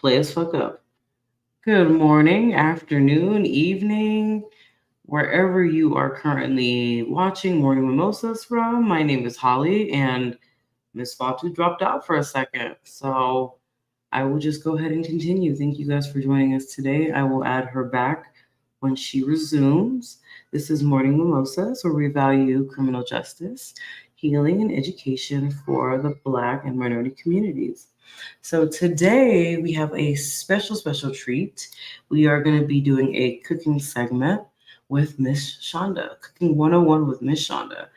play as fuck up. Good morning, afternoon, evening, wherever you are currently watching Morning Mimosas from. My name is Holly, and Miss Fatu dropped out for a second. So I will just go ahead and continue. Thank you guys for joining us today. I will add her back when she resumes. This is Morning Mimosas, where we value criminal justice, healing, and education for the Black and minority communities. So today we have a special treat. We are going to be doing a cooking segment with Miss Shonda, Cooking 101 with Miss Shonda.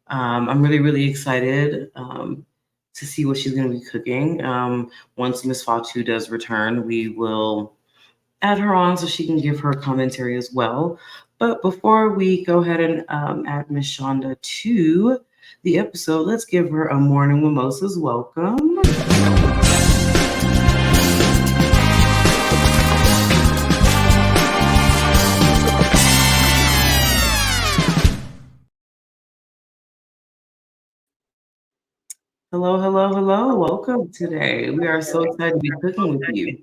I'm really excited to see what she's going to be cooking. Once Miss Fatu does return, we will add her on so she can give her commentary as well. But before we go ahead and add Miss Shonda to the episode, let's give her a morning mimosas welcome. Hello. Welcome today. We are so excited to be cooking with you.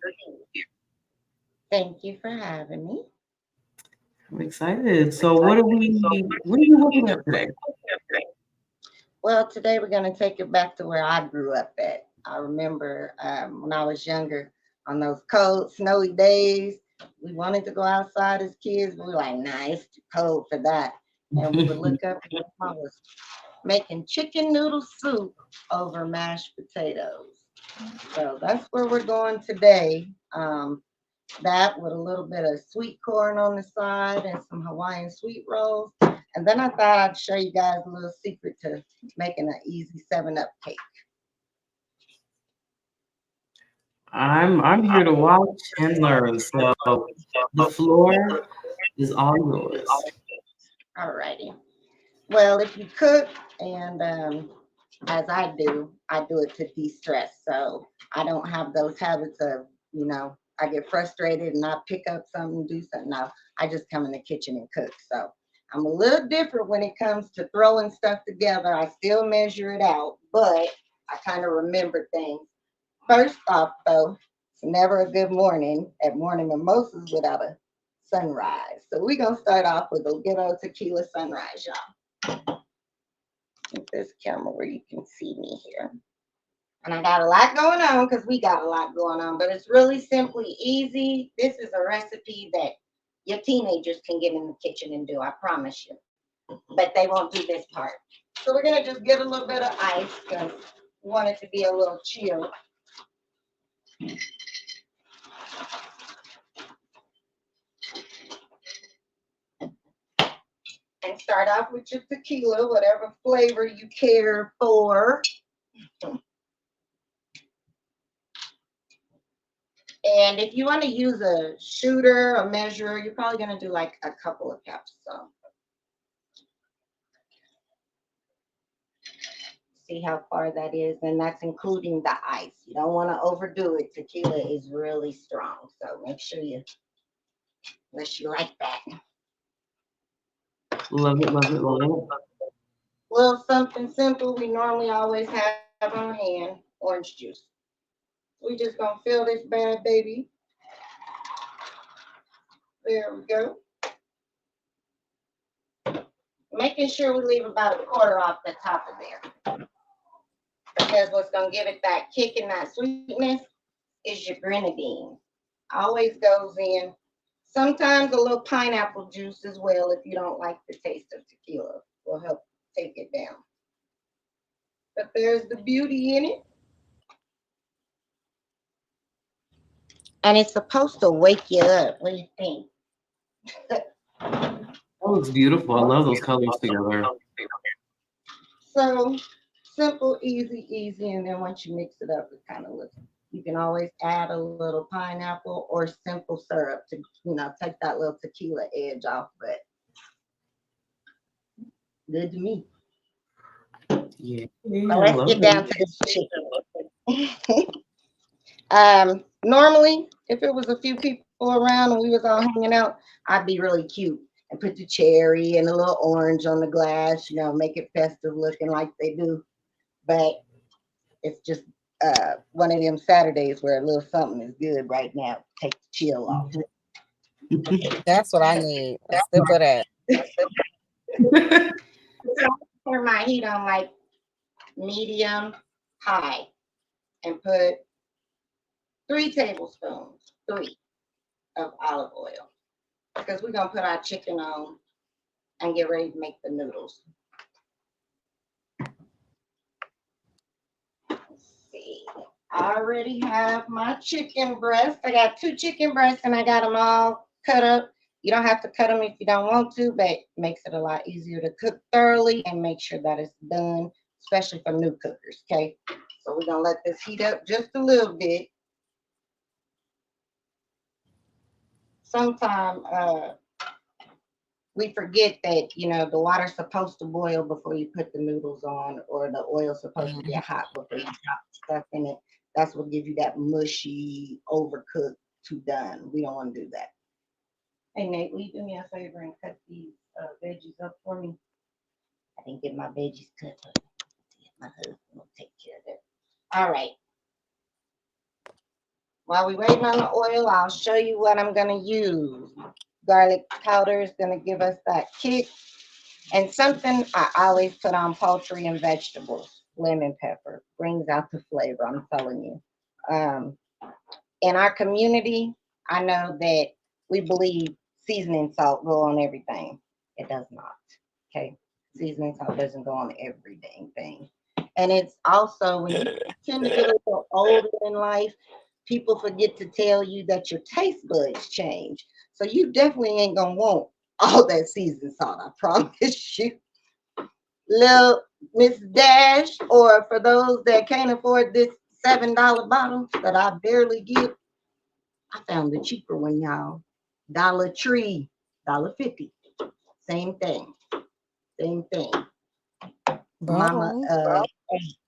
Thank you for having me. I'm excited. So what are you looking at today? Well, today we're going to take it back to where I grew up at. I remember when I was younger, on those cold, snowy days, we wanted to go outside as kids, but we were like, nah, it's too cold for that. And we would look up and mom was making chicken noodle soup over mashed potatoes. So that's where we're going today. That with a little bit of sweet corn on the side and some Hawaiian sweet rolls. And then I thought I'd show you guys a little secret to making an easy 7-Up cake. I'm here to watch and learn. So the floor is all yours. Alrighty. Well, if you cook, and as I do it to de-stress. So I don't have those habits of, I get frustrated and I pick up something, do something. No, I just come in the kitchen and cook. So I'm a little different when it comes to throwing stuff together. I still measure it out, but I kind of remember things. First off, though, it's never a good morning at morning mimosas without a sunrise. So we're going to start off with a good old tequila sunrise, y'all. Get this camera where you can see me here. And I got a lot going on because we got a lot going on, but it's really simply easy. This is a recipe that your teenagers can get in the kitchen and do, I promise you. But they won't do this part. So we're going to just get a little bit of ice because we want it to be a little chill. And start off with your tequila, whatever flavor you care for. And if you want to use a shooter, a measure, you're probably going to do like a couple of cups. So see how far that is. And that's including the ice. You don't want to overdo it. Tequila is really strong. So make sure unless you like that. Love it. Well, something simple we normally always have on hand, orange juice. We just going to fill this bad baby. There we go. Making sure we leave about a quarter off the top of there. Because what's going to give it that kick and that sweetness is your grenadine. Always goes in. Sometimes a little pineapple juice as well if you don't like the taste of tequila. Will help take it down. But there's the beauty in it. And it's supposed to wake you up. What do you think? That looks beautiful. I love those colors together. So simple, easy. And then once you mix it up, it kind of looks. You can always add a little pineapple or simple syrup to, take that little tequila edge off. But good to me. Yeah, So I let's love get down it. to this chicken. Normally, if it was a few people around and we was all hanging out, I'd be really cute and put the cherry and a little orange on the glass, make it festive looking like they do. But it's just one of them Saturdays where a little something is good right now. Take the chill off. That's what I need. A sip of that. So I turn my heat on like medium high and put 3 tablespoons, of olive oil because we're gonna put our chicken on and get ready to make the noodles. Let's see. I already have my chicken breast. I got 2 chicken breasts and I got them all cut up. You don't have to cut them if you don't want to, but it makes it a lot easier to cook thoroughly and make sure that it's done, especially for new cookers. Okay. So we're gonna let this heat up just a little bit. Sometimes we forget that the water's supposed to boil before you put the noodles on, or the oil's supposed to get hot before you drop stuff in it. That's what gives you that mushy, overcooked, too done. We don't want to do that. Hey Nate, will you do me a favor and cut these veggies up for me? I didn't get my veggies cut, but my husband will take care of that. All right. While we're waiting on the oil, I'll show you what I'm gonna use. Garlic powder is gonna give us that kick. And something I always put on poultry and vegetables, lemon pepper, brings out the flavor, I'm telling you. In our community, I know that we believe seasoning salt go on everything. It does not, okay? Seasoning salt doesn't go on every dang thing. And it's also when you tend to get a little older in life, people forget to tell you that your taste buds change. So you definitely ain't gonna want all that seasoned salt, I promise you. Little Miss Dash, or for those that can't afford this $7 bottle that I barely get, I found the cheaper one, y'all. Dollar Tree, $1.50. Same thing. Same thing. Mama Boom.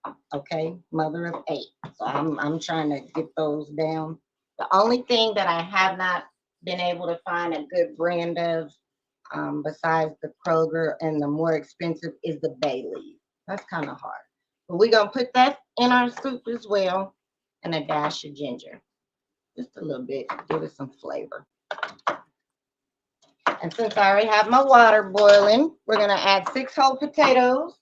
8, okay? Mother of 8. So I'm trying to get those down. The only thing that I have not been able to find a good brand of, besides the Kroger and the more expensive, is the bay leaf. That's kind of hard. But we're gonna put that in our soup as well, and a dash of ginger. Just a little bit, give it some flavor. And since I already have my water boiling, we're gonna add 6 whole potatoes.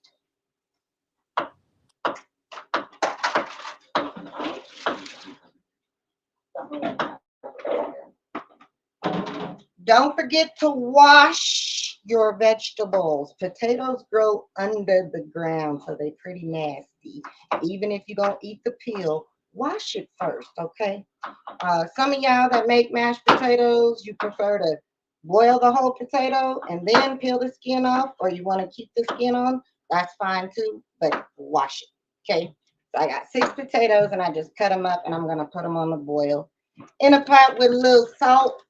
Don't forget to wash your vegetables. Potatoes grow under the ground, so they're pretty nasty. Even if you don't eat the peel, wash it first, okay? Some of y'all that make mashed potatoes, you prefer to boil the whole potato and then peel the skin off, or you want to keep the skin on, that's fine too, but wash it, okay? So I got 6 potatoes and I just cut them up and I'm gonna put them on the boil in a pot with a little salt.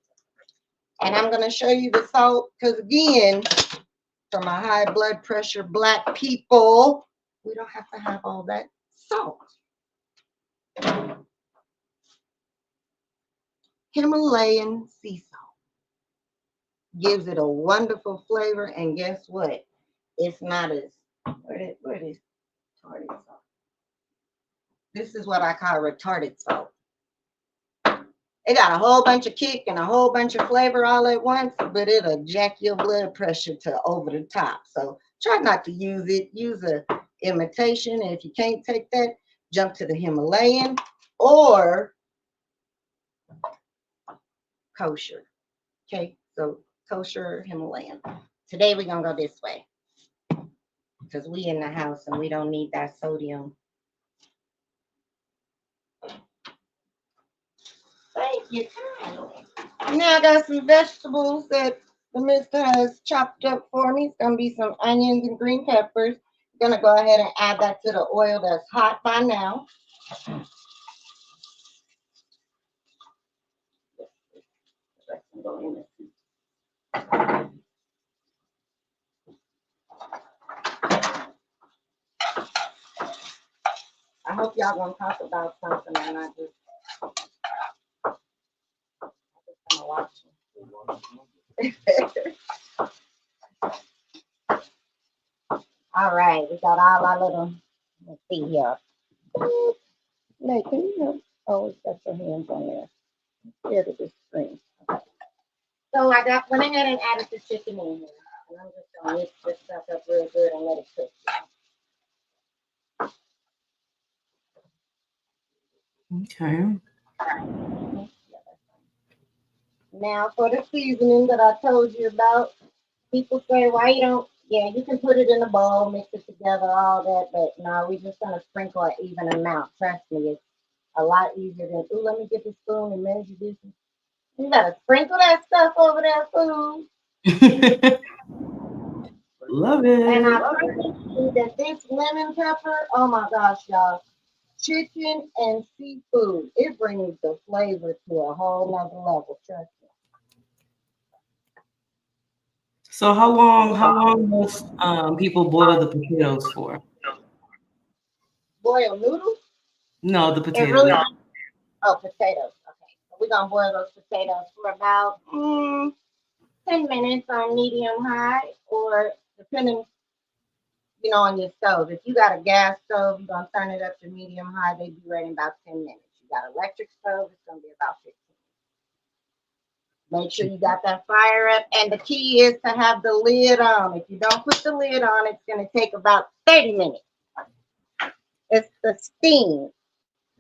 And I'm going to show you the salt because, again, for my high blood pressure Black people, we don't have to have all that salt. Himalayan sea salt gives it a wonderful flavor. And guess what? It's not as, where is retarded salt? This is what I call retarded salt. It got a whole bunch of kick and a whole bunch of flavor all at once, but it'll jack your blood pressure to over the top. So try not to use it. Use a imitation. And if you can't take that, jump to the Himalayan or kosher. Okay, so kosher Himalayan. Today we're gonna go this way because we in the house and we don't need that sodium. Thank you kindly. Now I got some vegetables that the mister has chopped up for me. It's gonna be some onions and green peppers. I'm gonna go ahead and add that to the oil that's hot by now. I hope y'all gonna talk about something and I just gonna watch it. All right, we got all our little, let's see here. Nate, can you help? Oh, it's got your hands on there. Here to this screen. Okay. So I got went ahead and added the chicken in here. And I'm just gonna mix this stuff up real good and let it cook. Okay. Now for the seasoning that I told you about, people say, why you don't, yeah, you can put it in a bowl, mix it together, all that, but no, we're just gonna sprinkle an even amount. Trust me, it's a lot easier than, ooh, let me get the spoon and measure this. You gotta sprinkle that stuff over that food. Love And I it. promise you that this lemon pepper, oh my gosh, y'all, chicken and seafood, it brings the flavor to a whole nother level. Trust me. So how long must people boil the potatoes for? Boiled noodles, No, the it really, potatoes. oh, potatoes. Okay, so we're gonna boil those potatoes for about 10 minutes on medium high, or depending, on your stove. If you got a gas stove, you're gonna turn it up to medium high. They be ready in about 10 minutes. You got electric stove, it's gonna be about 15. Make sure you got that fire up, and the key is to have the lid on. If you don't put the lid on, it's gonna take about 30 minutes. It's the steam.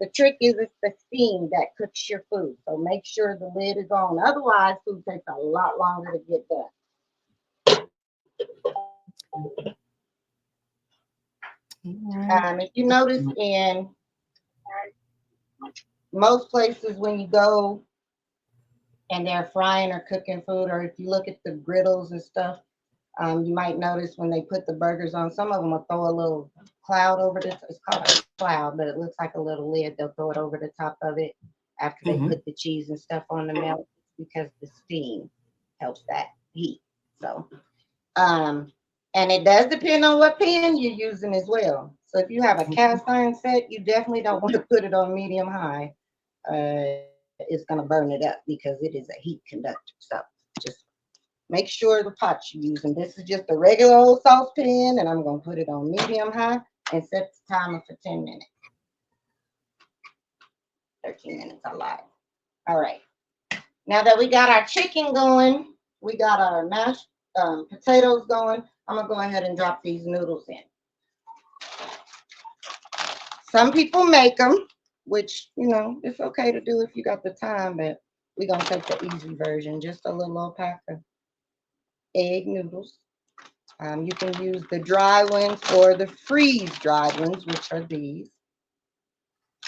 The trick is it's the steam that cooks your food. So make sure the lid is on. Otherwise, food takes a lot longer to get All right. done. If you notice in most places when you go and they're frying or cooking food, or if you look at the griddles and stuff, you might notice when they put the burgers on, some of them will throw a little cloud over the, it's called a cloud, but it looks like a little lid. They'll throw it over the top of it after they Mhm. put the cheese and stuff on the milk because the steam helps that heat. So, um, and it does depend on what pan you're using as well. So if you have a cast iron set, you definitely don't want to put it on medium high. It's gonna burn it up because it is a heat conductor. So just make sure the pot you're using. This is just a regular old saucepan, and I'm gonna put it on medium high and set the timer for 10 minutes. 13 minutes, I lied. All right. Now that we got our chicken going, we got our mashed potatoes going, I'm gonna go ahead and drop these noodles in. Some people make them, which, it's okay to do if you got the time, but we're gonna take the easy version, just a little old pack of egg noodles. You can use the dry ones or the freeze dried ones, which are these.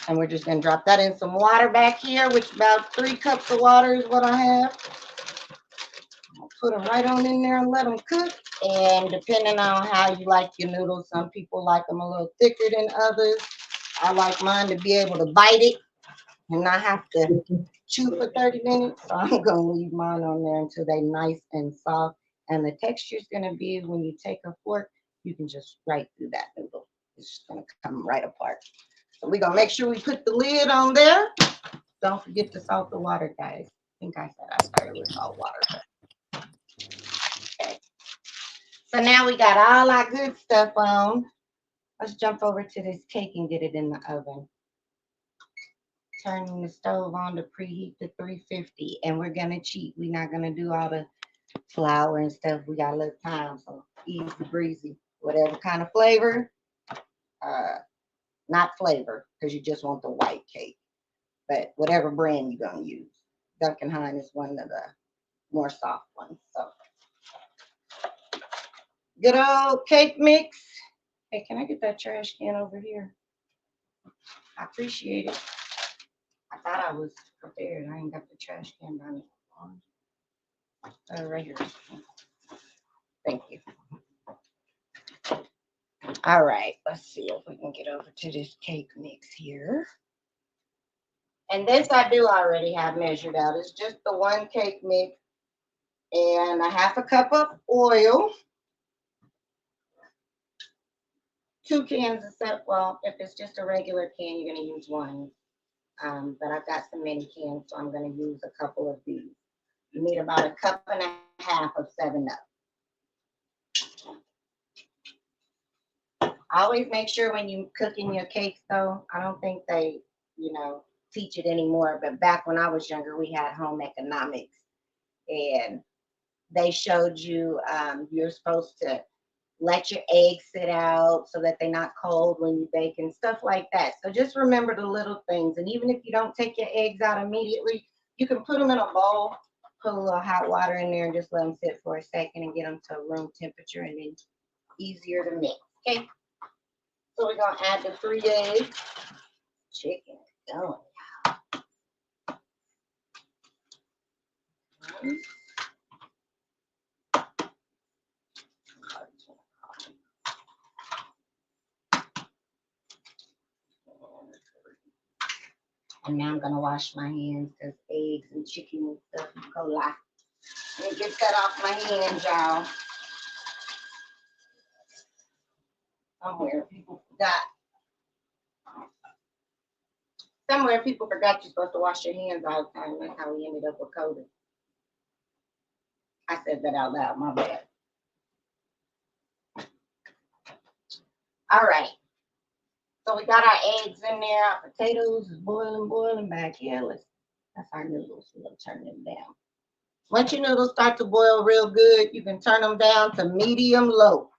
And we're just gonna drop that in some water back here, which about 3 cups of water is what I have. I'll put them right on in there and let them cook. And depending on how you like your noodles, some people like them a little thicker than others. I like mine to be able to bite it and not have to chew for 30 minutes. So I'm gonna leave mine on there until they're nice and soft. And the texture is gonna be when you take a fork, you can just right through that noodle. It's just gonna come right apart. So we're gonna make sure we put the lid on there. Don't forget to salt the water, guys. I think I said I started with salt water. Okay. So now we got all our good stuff on. Let's jump over to this cake and get it in the oven. Turning the stove on to preheat to 350, and we're gonna cheat. We're not gonna do all the flour and stuff. We got a little time, so easy breezy. Whatever kind of flavor, uh, not flavor, because you just want the white cake, but whatever brand you're gonna use. Duncan Hine is one of the more soft ones. So good old cake mix. Hey, can I get that trash can over here? I appreciate it. I thought I was prepared. I ain't got the trash can down here. Right here. Thank you. All right, let's see if we can get over to this cake mix here. And this I do already have measured out. It's just the one cake mix and a half a cup of oil. 2 cans of soap. Well, if it's just a regular can, you're gonna use one. But I've got some mini cans, so I'm gonna use a couple of these. You need about a cup and a half of 7-Up. Always make sure when you cooking your cakes though, I don't think they you know, teach it anymore. But back when I was younger, we had home economics, and they showed you you're supposed to let your eggs sit out so that they're not cold when you bake and stuff like that. So just remember the little things. And even if you don't take your eggs out immediately, you can put them in a bowl, put a little hot water in there, and just let them sit for a second and get them to room temperature, and then easier to mix. Okay. So we're gonna add the 3 eggs. Chicken going. And now I'm gonna wash my hands because eggs and chicken and stuff, E. coli. Let me get that off my hands, y'all. Somewhere people forgot. Somewhere people forgot you're supposed to wash your hands all the time. That's how we ended up with COVID. I said that out loud, my bad. All right. So we got our eggs in there. Our potatoes is boiling back here. That's our noodles. We're gonna turn them down. Once your noodles start to boil real good, you can turn them down to medium low.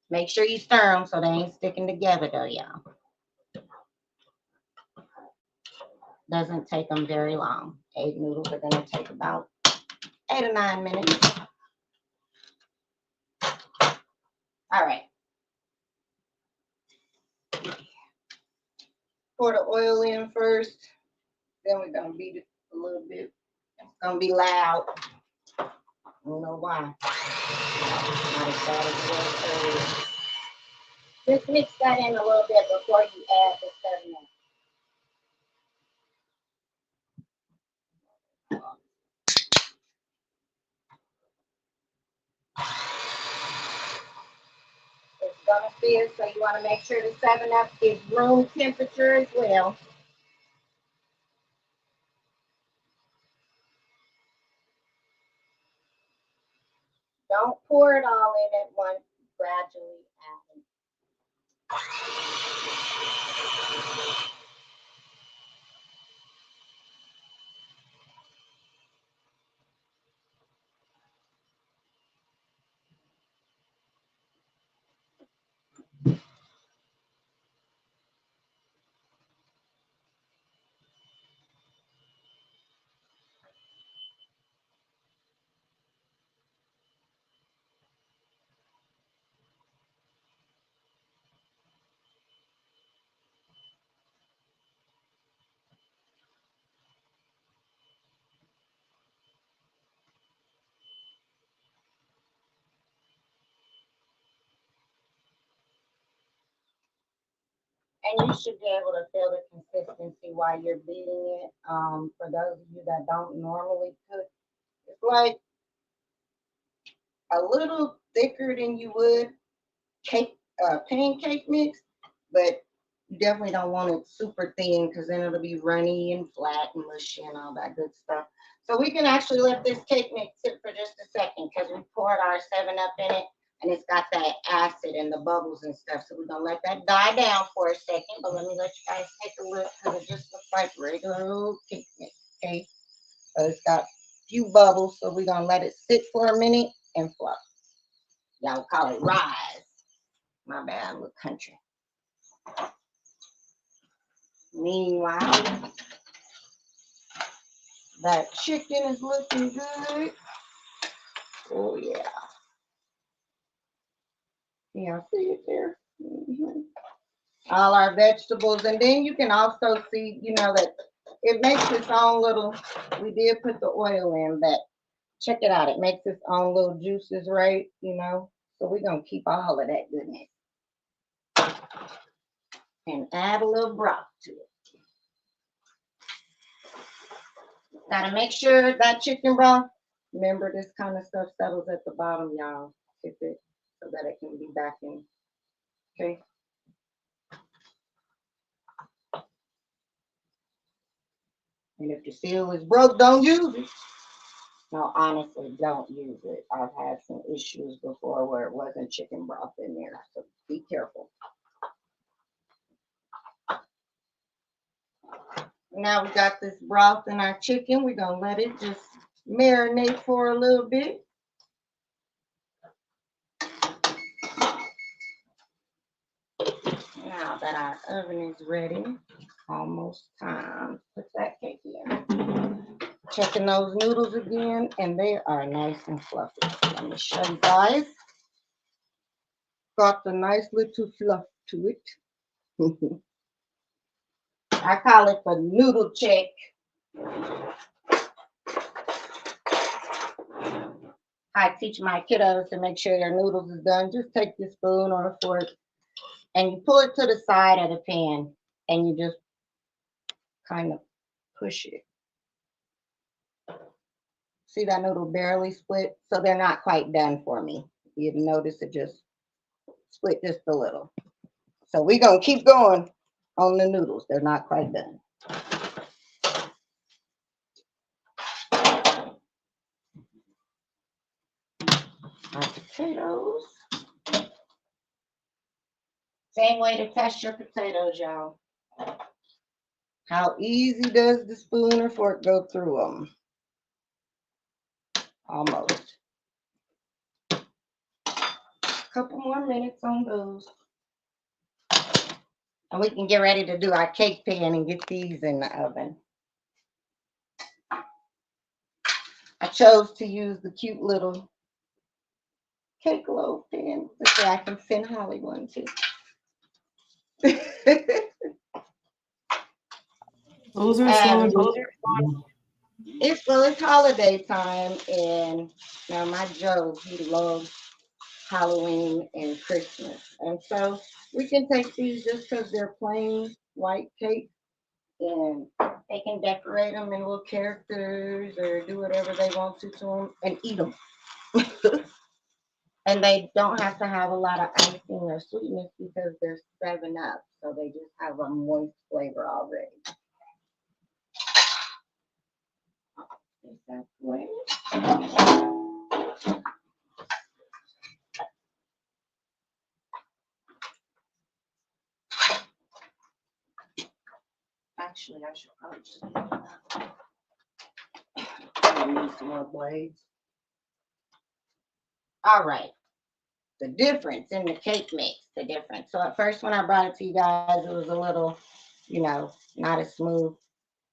Make sure you stir them so they ain't sticking together though, y'all. Doesn't take them very long. Egg noodles are gonna take about 8 or 9 minutes. All right. Pour the oil in first. Then we're gonna beat it a little bit. It's gonna be loud. I don't know why. Not as bad as it was earlier. Just mix that in a little bit before you add the seasoning. It's gonna fizz, so you want to make sure the 7-Up is room temperature as well. Don't pour it all in at once. Gradually add it. And you should be able to feel the consistency while you're beating it. For those of you that don't normally cook, it's like a little thicker than you would cake pancake mix, but you definitely don't want it super thin because then it'll be runny and flat and mushy and all that good stuff. So we can actually let this cake mix sit for just a second because we poured our 7-Up in it and it's got that acid and the bubbles and stuff. So we're gonna let that die down for a second, but let me let you guys take a look because it just looks like regular old cake mix, okay? So it's got a few bubbles, so we're gonna let it sit for a minute and fluff. Y'all call it rise. My bad, little country. Meanwhile, that chicken is looking good. Oh yeah. Yeah, see it there. All our vegetables, and then you can also see, that it makes its own little. We did put the oil in, but check it out. It makes its own little juices, right? So we're gonna keep all of that goodness and add a little broth to it. Gotta make sure that chicken broth. Remember, this kind of stuff settles at the bottom, y'all. Tip it so that it can be back in. Okay. And if the seal is broke, don't use it. No, honestly, don't use it. I've had some issues before where it wasn't chicken broth in there, so be careful. Now we got this broth in our chicken. We're gonna let it just marinate for a little bit. Now that our oven is ready, almost time. Put that cake in. Checking those noodles again, and they are nice and fluffy. Let me show you guys. Got the nice little fluff to it. I call it the noodle check. I teach my kiddos to make sure their noodles is done. Just take your spoon or a fork and you pull it to the side of the pan and you just kind of push it. See that noodle barely split? So they're not quite done for me. You notice it just split just a little. So we're going to keep going on the noodles. They're not quite done. Our potatoes. Same way to test your potatoes, y'all. How easy does the spoon or fork go through them? Almost. A couple more minutes on those. And we can get ready to do our cake pan and get these in the oven. I chose to use the cute little cake loaf pan so I can send Holly one too. Those are so It's holiday time, and now my Joe, he loves Halloween and Christmas, and so we can take these just because they're plain white cake, and they can decorate them in little characters or do whatever they want to them and eat them. And they don't have to have a lot of icing or sweetness because they're 7 Up, so they just have a moist flavor already. Is that way? Actually, I should probably just need some more blades. All right. The difference in the cake mix, the difference. So at first when I brought it to you guys, it was a little, not as smooth.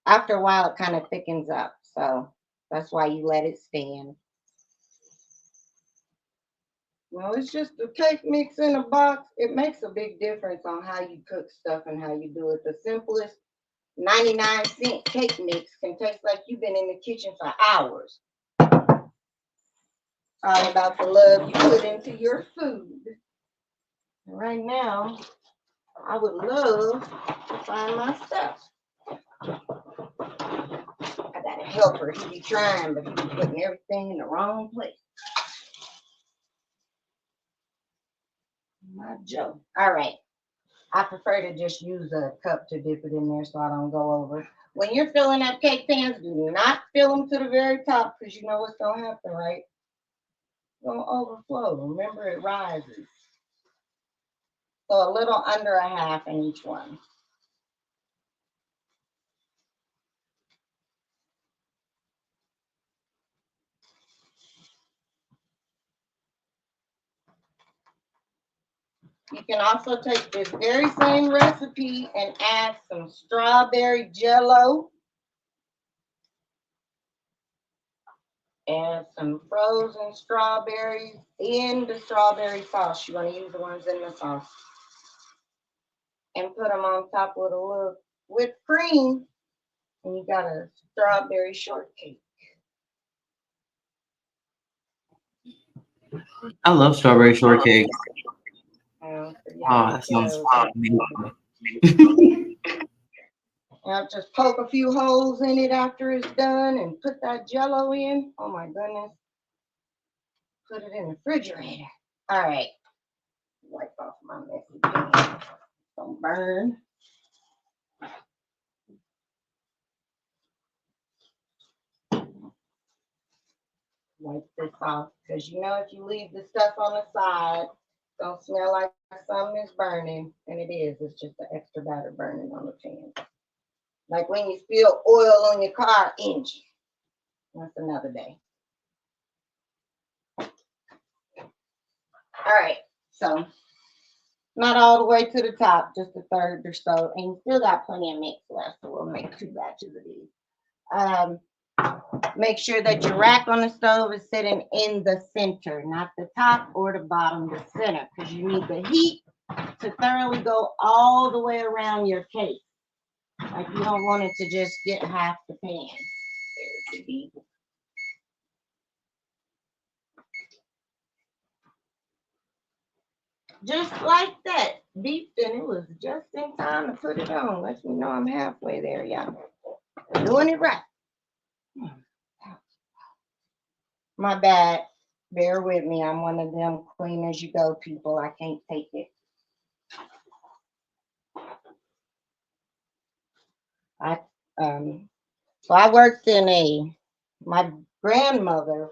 After a while, it kind of thickens up. So that's why you let it stand. Well, it's just the cake mix in a box. It makes a big difference on how you cook stuff and how you do it. The simplest 99-cent cake mix can taste like you've been in the kitchen for hours. All about the love you put into your food. Right now, I would love to find my stuff. I got a helper. He be trying, but he be putting everything in the wrong place. My Joe. All right. I prefer to just use a cup to dip it in there so I don't go over. When you're filling up cake pans, do not fill them to the very top because you know what's going to happen, right? It's going to overflow. Remember, it rises. So a little under a half in each one. You can also take this very same recipe and add some strawberry jello and some frozen strawberries in the strawberry sauce. You want to use the ones in the sauce. And put them on top with a little whipped cream, and you got a strawberry shortcake. I love strawberry shortcake. So Oh, that sounds amazing. just poke a few holes in it after it's done and put that jello in. Oh my goodness. Put it in the refrigerator. All right. Wipe off my messy pan. Don't burn. Wipe this off because if you leave the stuff on the side, it's gonna smell like something is burning, and it is. It's just the extra batter burning on the pan. Like when you spill oil on your car engine. That's another day. All right, so not all the way to the top, just a third or so, and you still got plenty of mix left, so we'll make 2 batches of these. Um, Make sure that your rack on the stove is sitting in the center, not the top or the bottom, the center, because you need the heat to thoroughly go all the way around your cake. Like you don't want it to just get half the pan. There's the heat. Just like that. Beeped and it was just in time to put it on. Let me know I'm halfway there, y'all. Doing it right. My bad. Bear with me. I'm one of them clean as you go people. I can't take it. I so I worked my grandmother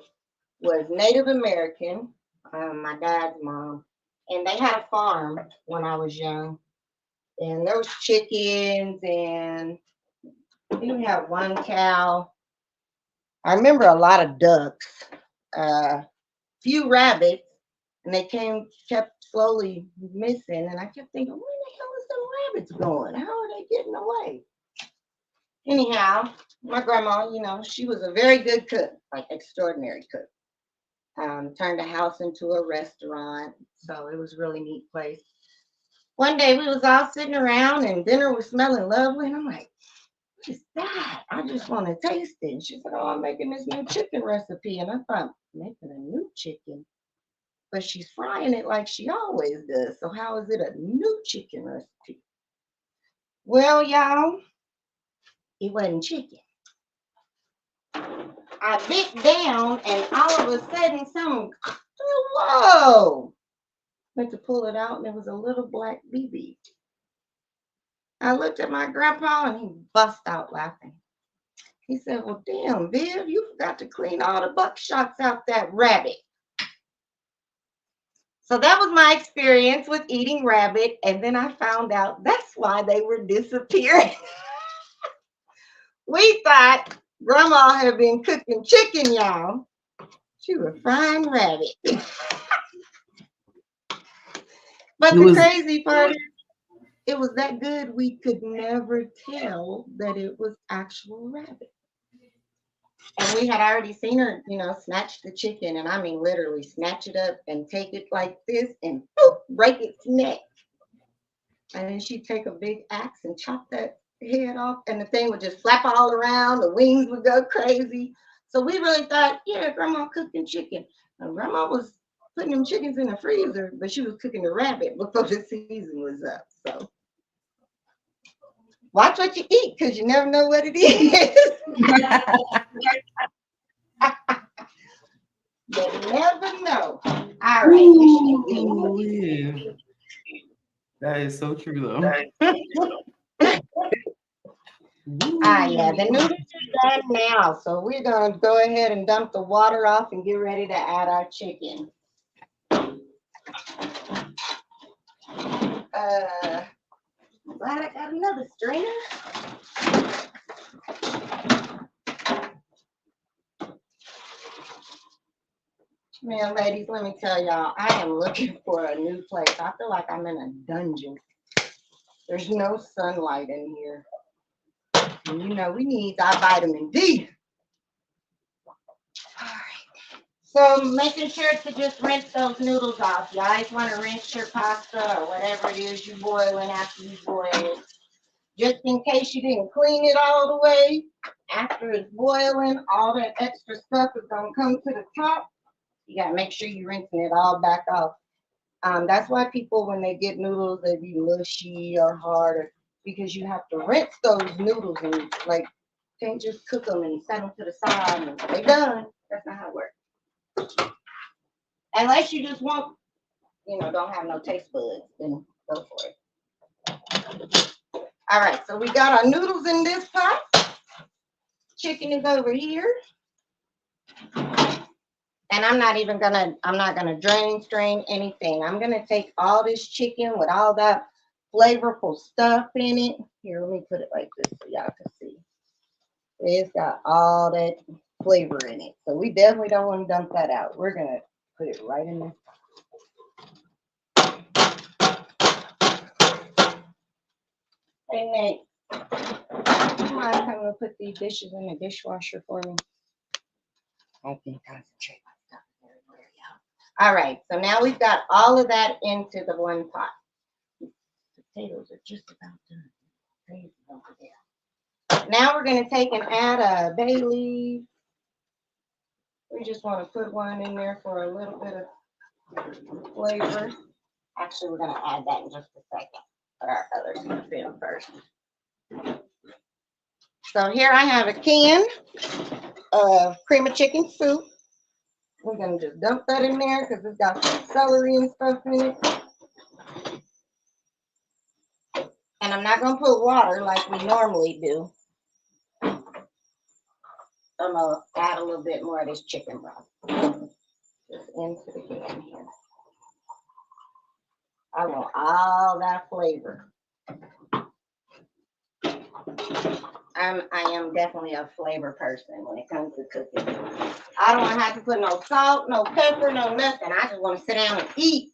was Native American, my dad's mom, and they had a farm when I was young. And there was chickens and we had one cow. I remember a lot of ducks, few rabbits, and they kept slowly missing. And I kept thinking, where the hell is them rabbits going? How are they getting away? Anyhow, my grandma, she was a very good cook, like extraordinary cook. Turned the house into a restaurant, so it was a really neat place. One day we was all sitting around and dinner was smelling lovely, and I'm like, what is that? I just want to taste it. And she said, oh, I'm making this new chicken recipe. And I thought, making a new chicken? But she's frying it like she always does. So how is it a new chicken recipe? Well, y'all, it wasn't chicken. I bit down and all of a sudden whoa! Went to pull it out and it was a little black BB. I looked at my grandpa and he bust out laughing. He said, well, damn, Viv, you forgot to clean all the buckshots out that rabbit. So that was my experience with eating rabbit. And then I found out that's why they were disappearing. We thought grandma had been cooking chicken, y'all. She was frying rabbit. But the crazy part is, it was that good we could never tell that it was actual rabbit. And we had already seen her, snatch the chicken, and I mean literally snatch it up and take it like this and boop, break its neck. And then she'd take a big axe and chop that head off, and the thing would just flap all around, the wings would go crazy. So we really thought, yeah, grandma cooking chicken. And grandma was putting them chickens in the freezer, but she was cooking the rabbit before the season was up. So watch what you eat, because you never know what it is. You never know. All right. Ooh, that is so true, though. Yeah, the noodles are done now. So we're going to go ahead and dump the water off and get ready to add our chicken. Glad I got another strainer. Man, ladies, let me tell y'all, I am looking for a new place. I feel like I'm in a dungeon. There's no sunlight in here. And we need our vitamin D. All right. So making sure to just rinse those noodles off. You always want to rinse your pasta or whatever it is you're boiling after you boil it. Just in case you didn't clean it all the way, after it's boiling, all that extra stuff is going to come to the top. You got to make sure you're rinsing it all back off. That's why people, when they get noodles, they be mushy or hard, because you have to rinse those noodles and can't just cook them and set them to the side and they're done. That's not how it works. Unless you just want, don't have no taste buds, then go for it. All right, so we got our noodles in this pot. Chicken is over here. And I'm not gonna strain anything. I'm gonna take all this chicken with all that flavorful stuff in it. Here, let me put it like this so y'all can see. It's got all that flavor in it. So we definitely don't want to dump that out. We're going to put it right in there. Hey, Nate, you mind coming to put these dishes in the dishwasher for me? I can concentrate my stuff everywhere, y'all. All right, so now we've got all of that into the one pot. Potatoes are just about done. Crazy over there. Now we're going to take and add a bay leaf. We just want to put one in there for a little bit of flavor. Actually, we're going to add that in just a second. Put our other stuff in first. So here I have a can of cream of chicken soup. We're going to just dump that in there because it's got some celery and stuff in it. And I'm not going to put water like we normally do. I'm going to add a little bit more of this chicken broth just into the can here. I want all that flavor. I am definitely a flavor person when it comes to cooking. I don't want to have to put no salt, no pepper, no nothing. I just want to sit down and eat.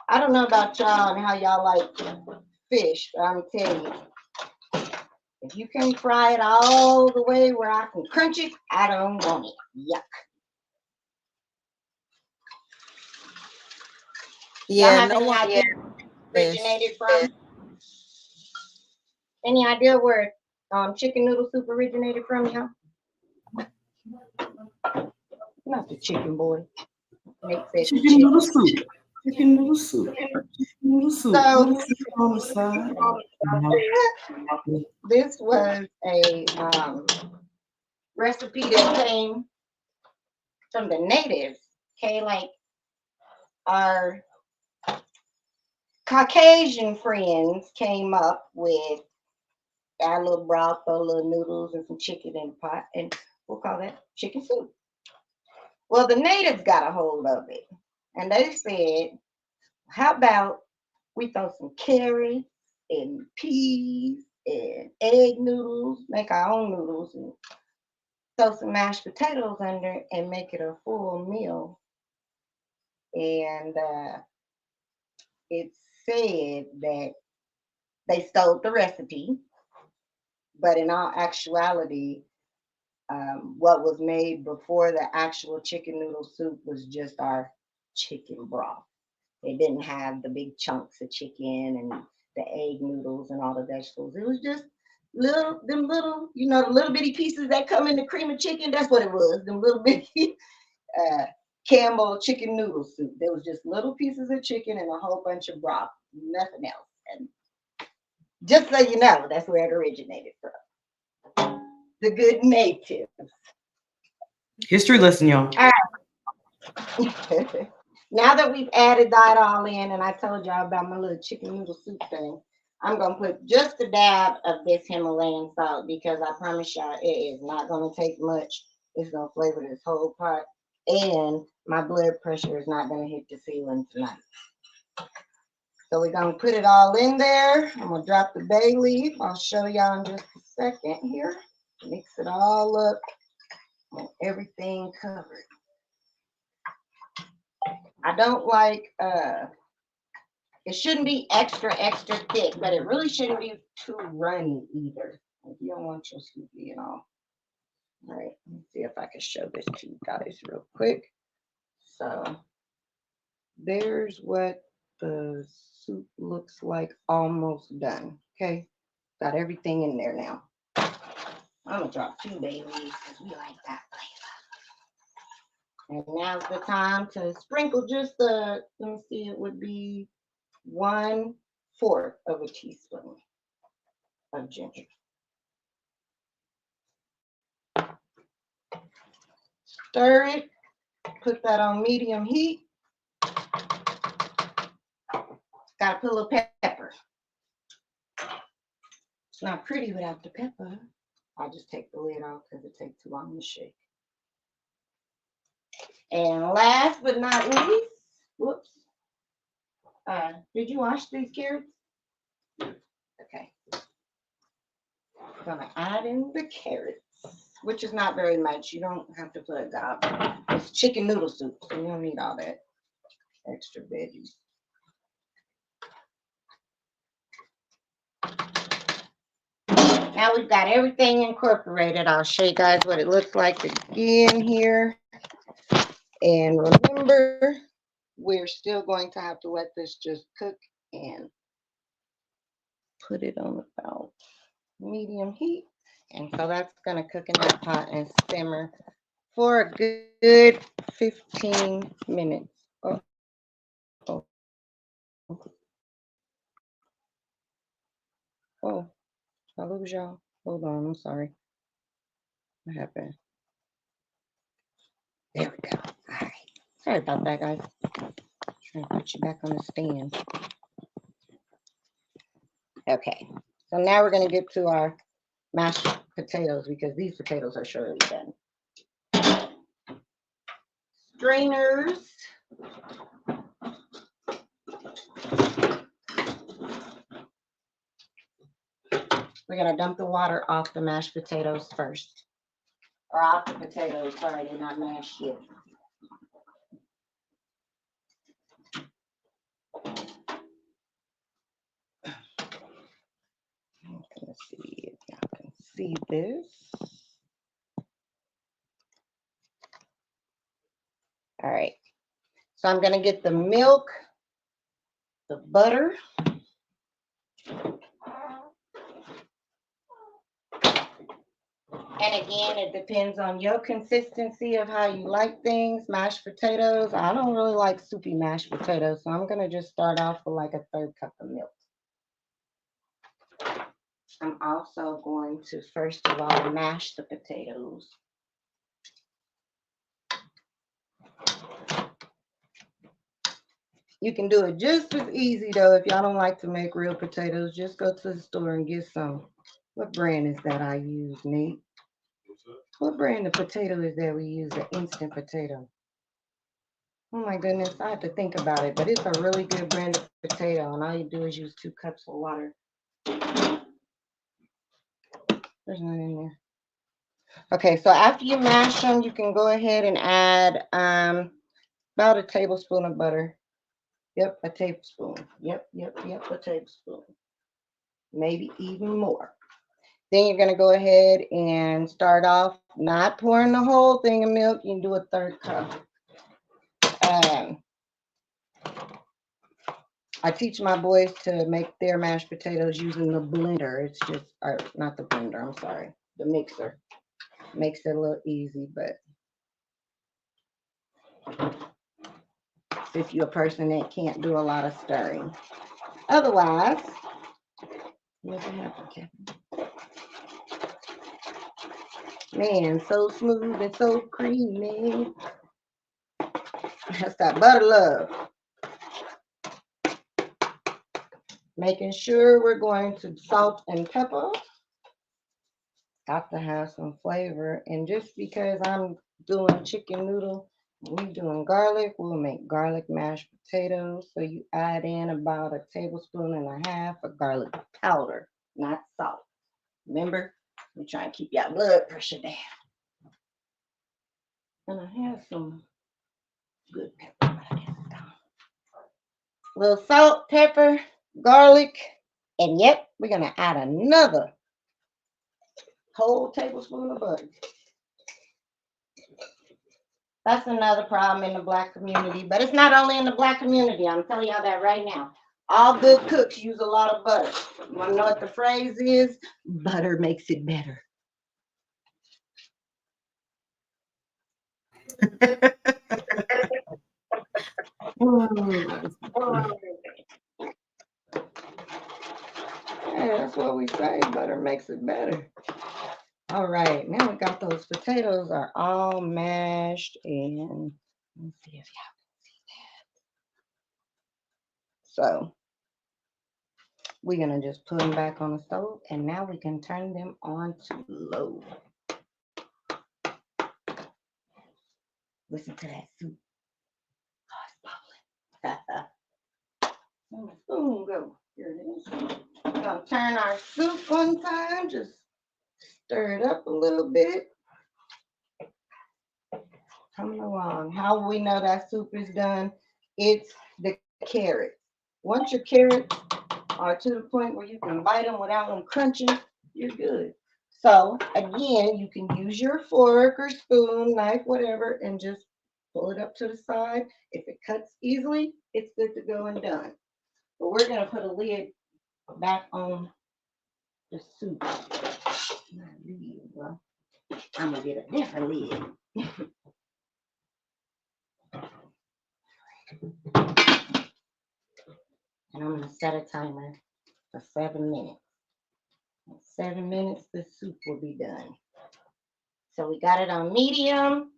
I don't know about y'all and how y'all like fish, but I'm telling you, if you can fry it all the way where I can crunch it, I don't want it. Yuck. Yeah, Y'all have no any one idea where it originated from? Any idea where chicken noodle soup originated from, y'all? Not the chicken boy. Nate said the Chicken noodle soup. Chicken noodle soup. Chicken noodle soup. So, Little soup on the side. this was a recipe that came from the natives. Okay, like our Caucasian friends came up with our little broth, a little noodles, and some chicken in the pot, and we'll call that chicken soup. Well, the natives got a hold of it, and they said, how about we throw some carrots and peas and egg noodles, make our own noodles, and throw some mashed potatoes under and make it a full meal. And it said that they stole the recipe, but in all actuality, what was made before the actual chicken noodle soup was just our chicken broth. It didn't have the big chunks of chicken and the egg noodles and all the vegetables. It was just them little, the little bitty pieces that come in the cream of chicken. That's what it was. Them little bitty Campbell chicken noodle soup. There was just little pieces of chicken and a whole bunch of broth, nothing else. And just so you know, that's where it originated from. The good natives. History lesson, y'all. All right. Now that we've added that all in, and I told y'all about my little chicken noodle soup thing, I'm going to put just a dab of this Himalayan salt because I promise y'all it is not going to take much. It's going to flavor this whole pot, and my blood pressure is not going to hit the ceiling tonight. So we're going to put it all in there. I'm going to drop the bay leaf. I'll show y'all in just a second here. Mix it all up and everything covered. I don't like, it shouldn't be extra thick, but it really shouldn't be too runny either. You don't want your soup being all. All right, let me see if I can show this to you guys real quick. So there's what the soup looks like almost done. Okay, got everything in there now. I'm gonna drop 2 bay leaves because we like that flavor. And now's the time to sprinkle just let me see, it would be 1/4 of a teaspoon of ginger. Stir it, put that on medium heat. Gotta put a little pepper. It's not pretty without the pepper. I'll just take the lid off because it takes too long to shake. And last but not least, whoops, Did you wash these carrots? Okay. I'm gonna add in the carrots, which is not very much. You don't have to put a goblet. It's chicken noodle soup, so you don't need all that extra veggies. Now we've got everything incorporated. I'll show you guys what it looks like again here. And remember, we're still going to have to let this just cook and put it on about medium heat. And so that's going to cook in that pot and simmer for a good 15 minutes. Oh, oh, I lose y'all. Hold on, I'm sorry. What happened? There we go. All right. Sorry about that, guys. Trying to put you back on the stand. Okay. So now we're going to get to our mashed potatoes because these potatoes are surely done. Strainers. We're going to dump the water off the mashed potatoes first. Or off the potatoes. Sorry, they're not mashed yet. Let's see if y'all can see this. All right. So I'm going to get the milk, the butter, and again, it depends on your consistency of how you like things. Mashed potatoes, I don't really like soupy mashed potatoes, so I'm going to just start off with like a 1/3 cup of milk. I'm also going to, first of all, mash the potatoes. You can do it just as easy, though, if y'all don't like to make real potatoes. Just go to the store and get some. What brand is that I use, Nate? What brand of potato is that we use, the instant potato? Oh my goodness, I have to think about it, but it's a really good brand of potato, and all you do is use 2 cups of water. There's none in there. Okay, so after you mash them, you can go ahead and add about a tablespoon of butter. Yep, a tablespoon. Yep, a tablespoon. Maybe even more. Then you're gonna go ahead and start off not pouring the whole thing of milk. You can do a 1/3 cup. I teach my boys to make their mashed potatoes using the blender. It's just, or not the blender, I'm sorry, the mixer. Makes it a little easy, but if you're a person that can't do a lot of stirring. Otherwise, what's happening, Kevin? Man, so smooth and so creamy. That's that butter love. Making sure we're going to salt and pepper. Got to have some flavor. And just because I'm doing chicken noodle, we doing garlic, we'll make garlic mashed potatoes. So you add in about 1.5 tablespoons of garlic powder, not salt. Remember, we're trying to keep your blood pressure down. And I have some good pepper, but I guess it's gone. A little salt, pepper, garlic, and yep, we're gonna add another whole tablespoon of butter. That's another problem in the Black community, but it's not only in the Black community. I'm telling y'all that right now. All good cooks use a lot of butter. You want to know what the phrase is? Butter makes it better. Yeah, that's what we say. Butter makes it better. All right, now we got those potatoes are all mashed, and let's see if y'all can see that. So we're gonna just put them back on the stove, and now we can turn them on to low. Listen to that soup. Oh, it's bubbling. Where'd my spoon go? Here it is. We're gonna turn our soup one time, just stir it up a little bit. Coming along. How will we know that soup is done? It's the carrots. Once your carrots are to the point where you can bite them without them crunching, you're good. So again, you can use your fork or spoon, knife, whatever, and just pull it up to the side. If it cuts easily, it's good to go and done. But we're gonna put a lid back on the soup. Not lid, well, I'm gonna get a different lid. And I'm gonna set a timer for 7 minutes. In 7 minutes, the soup will be done. So we got it on medium.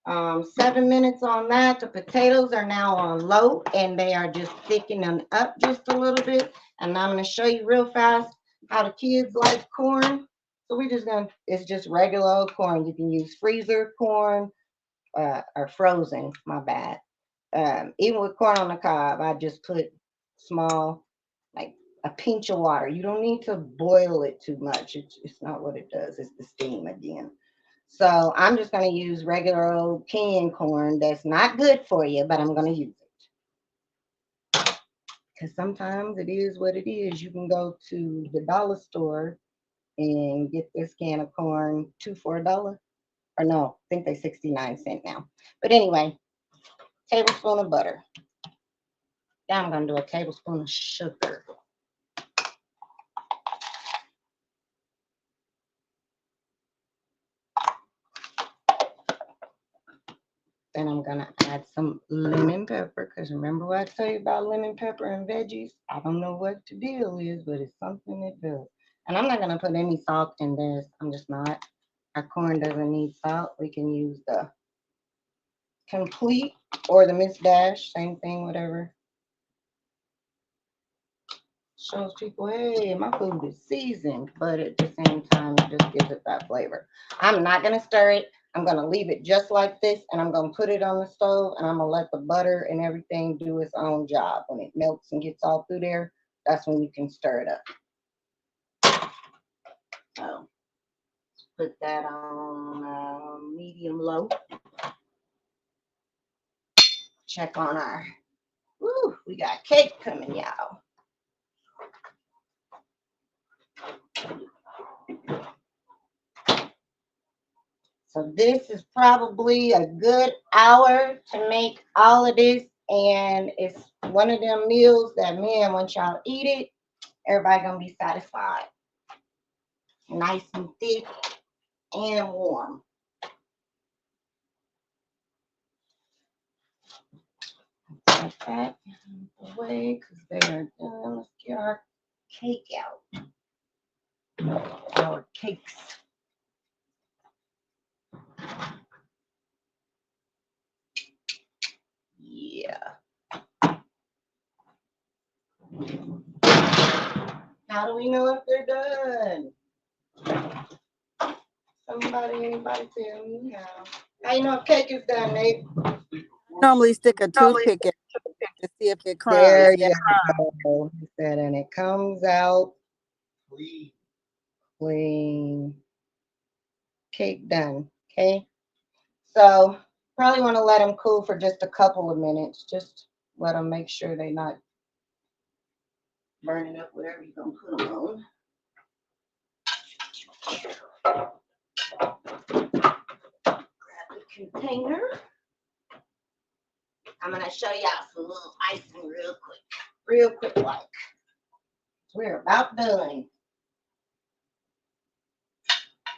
7 minutes on that. The potatoes are now on low and they are just thickening up just a little bit. And I'm gonna show you real fast how the kids like corn. So we just gonna, it's just regular old corn. You can use freezer corn or frozen, my bad. Even with corn on the cob, I just put small, like a pinch of water. You don't need to boil it too much. It's not what it does. It's the steam again. So I'm just going to use regular old canned corn that's not good for you, but I'm going to use it. Because sometimes it is what it is. You can go to the dollar store and get this can of corn 2 for $1. Or no, I think they 69 cents now. But anyway, tablespoon of butter. Now I'm going to do a tablespoon of sugar. Then I'm going to add some lemon pepper, because remember what I tell you about lemon pepper and veggies? I don't know what the deal is, but it's something that does. And I'm not going to put any salt in this. I'm just not. Our corn doesn't need salt. We can use the complete or the Miss Dash, same thing, whatever. Shows people, hey, my food is seasoned, but at the same time, it just gives it that flavor. I'm not going to stir it. I'm going to leave it just like this, and I'm going to put it on the stove, and I'm going to let the butter and everything do its own job. When it melts and gets all through there, that's when you can stir it up. So put that on medium low. Check on our, woo, we got cake coming, y'all. So this is probably a good hour to make all of this. And it's one of them meals that, man, once y'all eat it, everybody gonna be satisfied. Nice and thick and warm. Like that away because they are done. Let's get our cake out. Our cakes. Yeah. How do we know if they're done? Anybody tell me how? How you know if cake is done, Nate? Normally stick a toothpick in to see if it crumbs. There you go. He said, and it comes out clean. Cake done. Okay. So probably want to let them cool for just a couple of minutes. Just let them make sure they're not burning up whatever you're gonna put them on. Grab the container. I'm gonna show y'all some little icing real quick like. We're about done.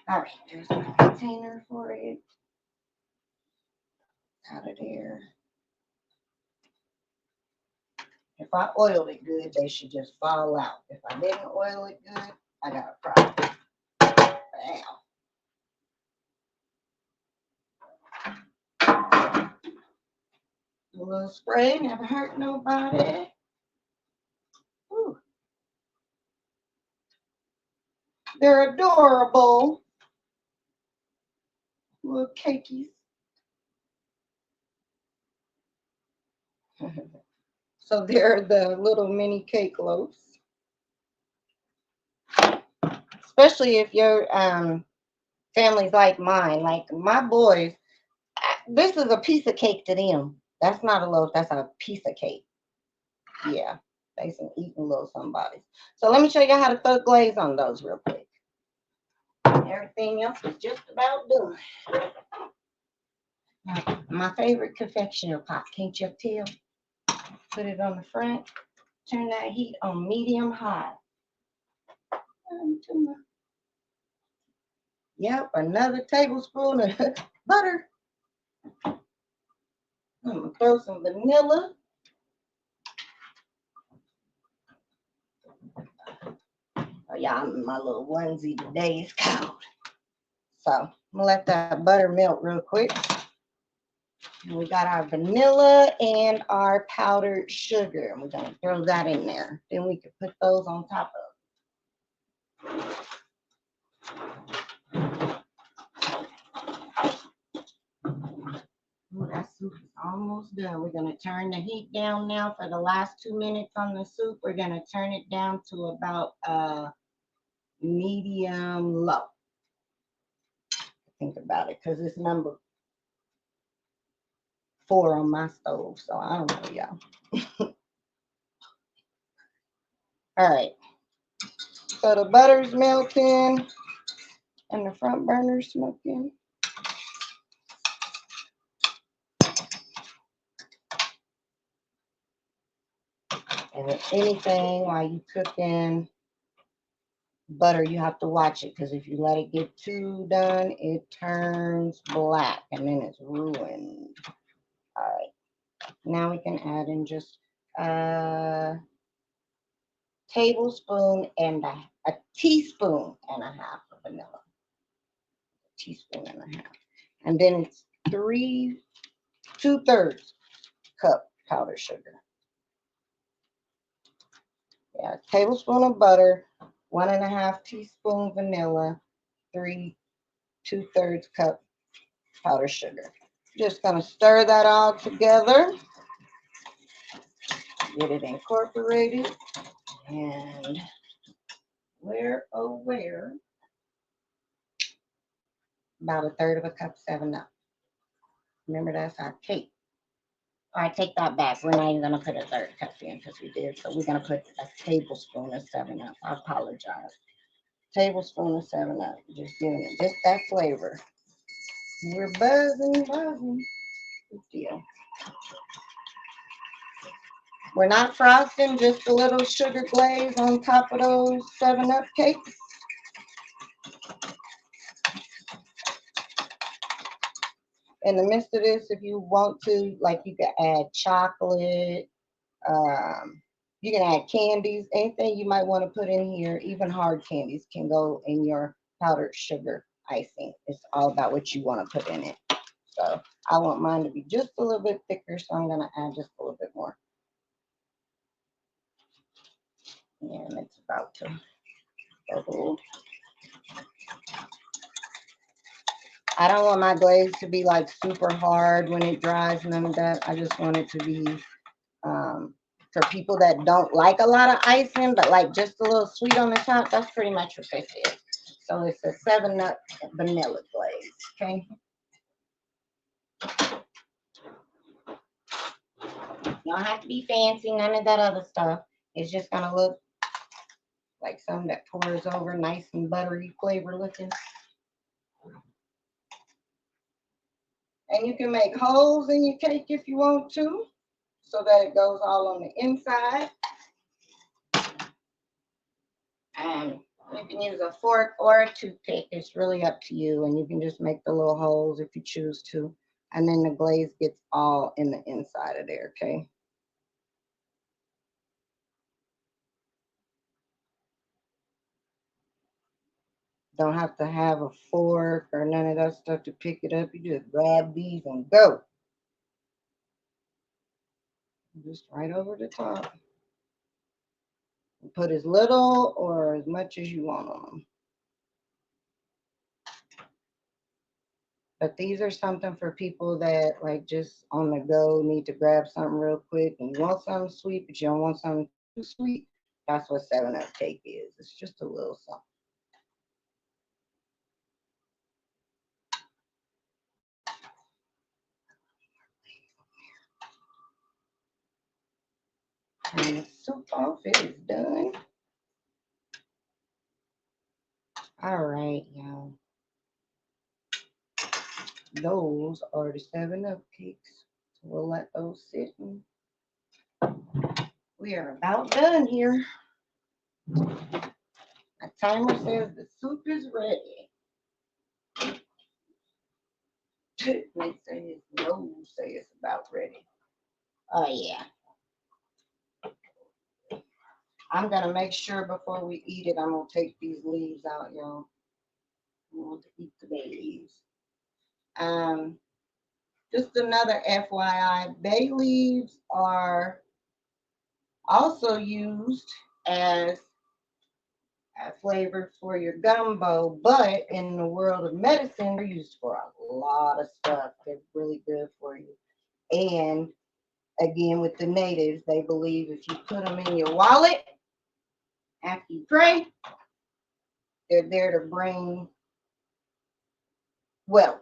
All right, there's my container for it. Out of there. If I oiled it good, they should just fall out. If I didn't oil it good, I got a problem. Wow. A little spray, never hurt nobody. Ooh. They're adorable. Little cakeys. So they're the little mini cake loaves. Especially if your family's like mine, like my boys, this is a piece of cake to them. That's not a loaf, that's a piece of cake. Yeah, they some eating little somebodies. So let me show you how to throw glaze on those real quick. Everything else is just about done. Now, my favorite confectioner pot, can't you tell? Put it on the front, turn that heat on medium high. Yep, another tablespoon of butter. I'm gonna throw some vanilla. Oh yeah, I'm in my little onesie today. It's cold. So I'm gonna let that butter melt real quick. And we got our vanilla and our powdered sugar. And we're gonna throw that in there. Then we can put those on top of. Ooh, that soup is almost done. We're gonna turn the heat down now for the last 2 minutes on the soup. We're gonna turn it down to about medium low. Think about it, because it's number 4 on my stove, so I don't know, y'all. All right, so the butter's melting and the front burner's smoking. And if anything, while you cooking butter, you have to watch it, because if you let it get too done, it turns black and then it's ruined. All right, now we can add in just a tablespoon and a teaspoon and a half of vanilla. A teaspoon and a half. And then it's 2/3 cup powdered sugar. Yeah, tablespoon of butter, 1.5 teaspoon vanilla, 2/3 cup powdered sugar. Just gonna stir that all together, get it incorporated, and about 1/3 of a cup 7-Up. Remember, that's our cake. All right, take that back. We're not even gonna put a 1/3 cup in because we did. So we're gonna put a tablespoon of 7-Up. I apologize. Tablespoon of 7-Up. Just giving it just that flavor. We're buzzing. Good deal. We're not frosting, just a little sugar glaze on top of those 7-Up cakes. In the midst of this, if you want to, like, you can add chocolate, you can add candies, anything you might want to put in here, even hard candies can go in your powdered sugar icing. It's all about what you want to put in it. So I want mine to be just a little bit thicker, so I'm going to add just a little bit more. And it's about to bubble. I don't want my glaze to be like super hard when it dries, none of that. I just want it to be for people that don't like a lot of icing, but like just a little sweet on the top. That's pretty much what this is. So it's a 7-Up vanilla glaze, okay? You don't have to be fancy, none of that other stuff. It's just gonna look like something that pours over, nice and buttery flavor looking. And you can make holes in your cake if you want to, so that it goes all on the inside. And you can use a fork or a toothpick. It's really up to you. And you can just make the little holes if you choose to. And then the glaze gets all in the inside of there, okay? Don't have to have a fork or none of that stuff to pick it up. You just grab these and go. Just right over the top. Put as little or as much as you want on them. But these are something for people that like just on the go need to grab something real quick and you want something sweet, but you don't want something too sweet. That's what 7 Up cake is. It's just a little something. And the soup off, it is done. All right, y'all. Those are the 7 Up cakes. So we'll let those sit and we are about done here. My timer says the soup is ready. They say his nose say it's about ready. Oh yeah. I'm gonna make sure before we eat it, I'm gonna take these leaves out, y'all. I want to eat the bay leaves. Um, just another FYI, bay leaves are also used as a flavor for your gumbo, but in the world of medicine, they're used for a lot of stuff. They're really good for you. And again, with the natives, they believe if you put them in your wallet after you pray, they're there to bring wealth.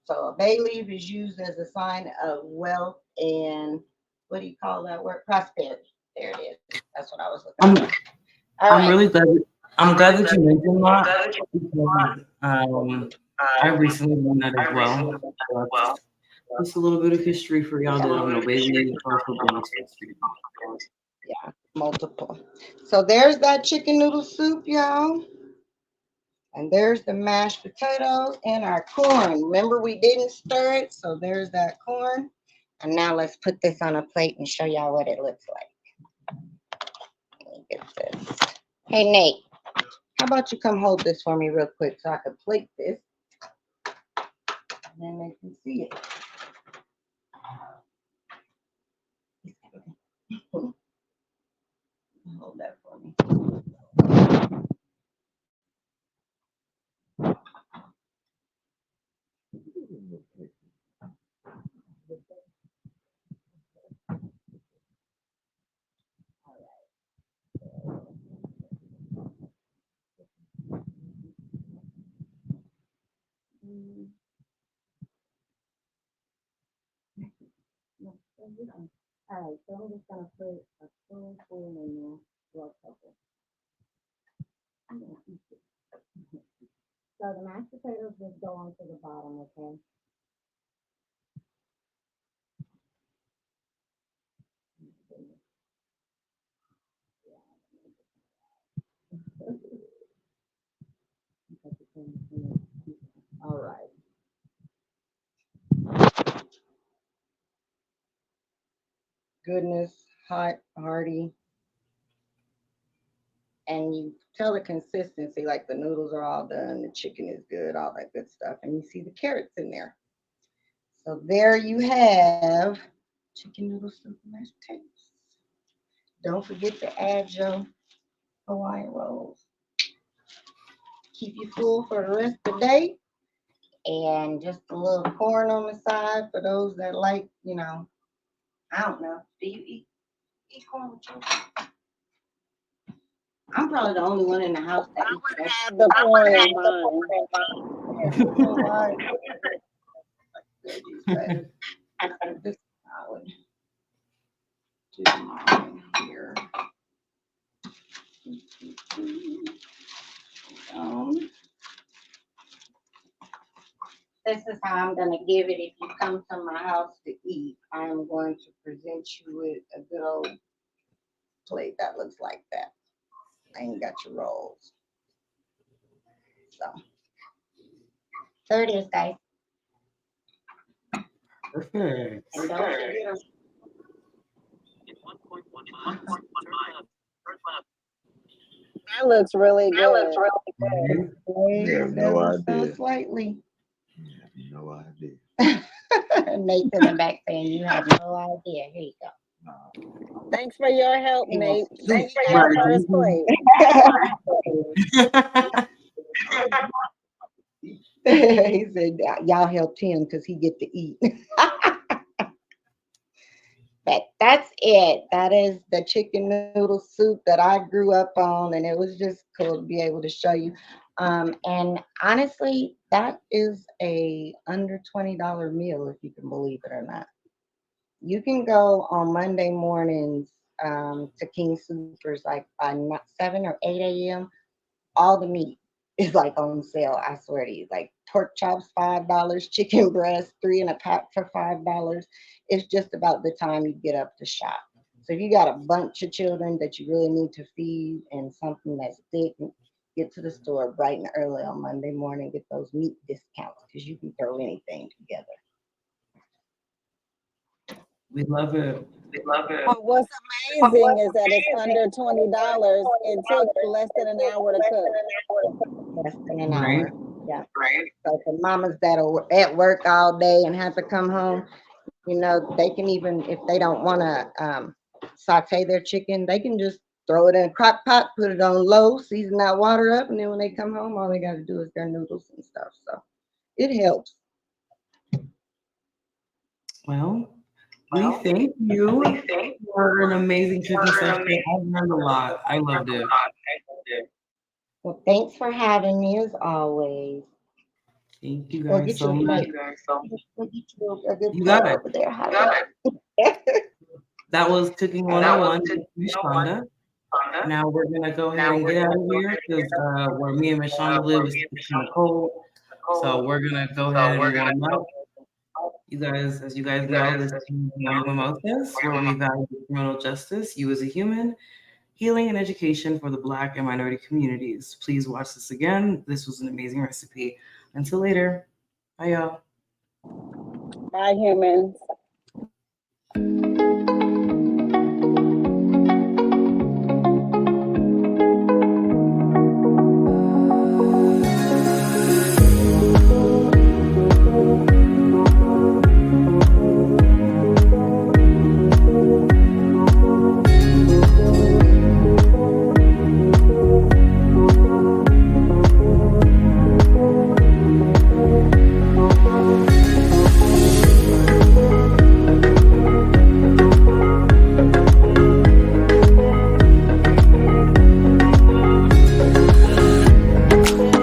So a bay leaf is used as a sign of wealth and what do you call that word? Prosperity. There it is. That's what I was looking I'm for. All I'm right. really glad. I'm glad that you mentioned that because I recently learned that as well. So that's just a little bit of history for y'all that don't know. Bailey also belongs to history. Yeah, multiple. So there's that chicken noodle soup, y'all. And there's the mashed potatoes and our corn. Remember, we didn't stir it, so there's that corn. And now let's put this on a plate and show y'all what it looks like. Let me get this. Hey, Nate, how about you come hold this for me real quick so I can plate this? And then they can see it. Hold that for me. All right, so I'm just gonna put a spoonful in there. Well, couple. I'm gonna eat it. So the mashed potatoes just go onto the bottom, okay? All right. Goodness, hot, hearty, and you tell the consistency, like the noodles are all done, the chicken is good, all that good stuff, and you see the carrots in there. So there you have chicken noodle soup and mashed potatoes. Don't forget to add your Hawaiian rolls. Keep you full for the rest of the day. And just a little corn on the side for those that like, I don't know. Do you eat corn with children? I'm probably the only one in the house that eats that. Have the corn in mine. This salad to mine here. This is how I'm going to give it if you come to my house to eat. I'm going to present you with a good old plate that looks like that. And you got your rolls. So there it is, guys. Perfect. And don't forget That looks really good. You have no idea. so slightly. You have no idea. Nate in the back saying you have no idea. Here you go. Thanks for your help, He Nate. wants Thanks for Right. your first plate. He said, y'all helped him because he get to eat. But that's it. That is the chicken noodle soup that I grew up on, and it was just cool to be able to show you. And honestly, that is a under $20 meal, if you can believe it or not. You can go on Monday mornings to King Supers like by 7 or 8 a.m. All the meat is like on sale. I swear to you, like pork chops $5, chicken breast three in a pack for $5. It's just about the time you get up to shop. So if you got a bunch of children that you really need to feed and something that's thick, get to the store bright and early on Monday morning. Get those meat discounts because you can throw anything together. We love it. We love it. But what's amazing is that it's under $20. It took less than an hour to cook. Less than an Right? hour. Yeah. Right. So for mamas that are at work all day and have to come home, they can even if they don't want to saute their chicken, they can just throw it in a crock pot, put it on low, season that water up, and then when they come home, all they got to do is their noodles and stuff. So it helps. Well, we thank you for an amazing cooking session. I learned a lot. I loved it. Well, thanks for having me as always. Thank you We'll guys get you so a much. plate. We'll get you a good You plate got it. over there. Got it. That was Cooking 101 with Miss Shonda. Now we're gonna go ahead and get out of here because where me and Miss Shonda live is kind of cold. So we're gonna go ahead and warm up. You guys, as you guys know, this is Morning Mimosas, where we value criminal justice, you as a human, healing and education for the Black and minority communities. Please watch this again. This was an amazing recipe. Until later, bye y'all. Bye, humans.